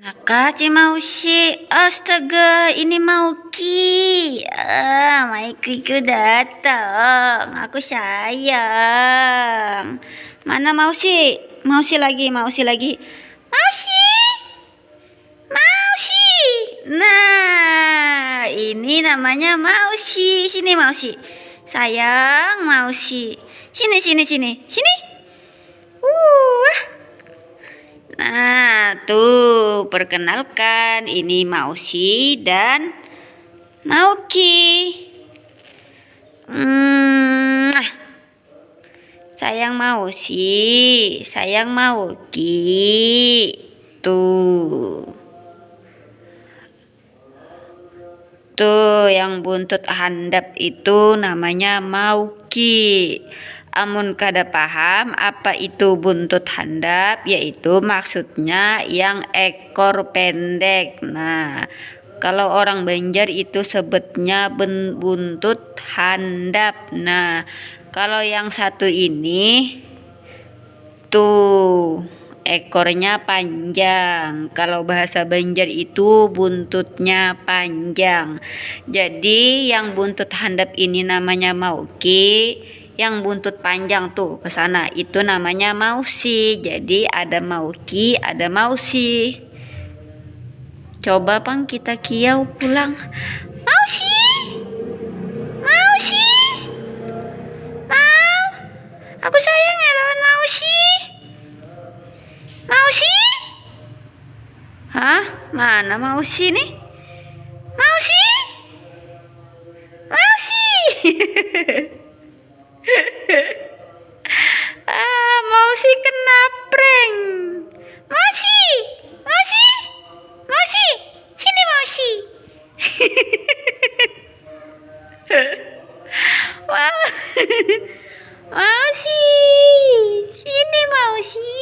Nakasih Mausi, astaga, ini Mauki. Maukiku datang. Aku sayang. Mana Mausi? Mausi lagi. Mausi. Nah, ini namanya Mausi. Sini Mausi. Sayang Mausi. Sini. Nah, tuh, perkenalkan, ini Mausi dan Mauki. Sayang Mausi, sayang Mauki. Tuh. Tuh, yang buntut handap itu namanya Mauki. Amun kada paham apa itu buntut handap, yaitu maksudnya yang ekor pendek. Nah, kalau orang Banjar itu sebutnya buntut handap. Nah, kalau yang satu ini tuh ekornya panjang. Kalau bahasa Banjar itu buntutnya panjang. Jadi yang buntut handap ini namanya Mauki. Yang buntut panjang tuh ke sana itu namanya Mausi. Jadi ada Mauki, ada Mausi. Coba Pang kita kiau pulang. Mausi. Mau. Aku sayang ya lawan Mausi. Mausi? Hah? Mana Mausi nih? Mausi? Mausi kena prank. Mausi. Sini Mausi. Wow. Mausi. Sini Mausi.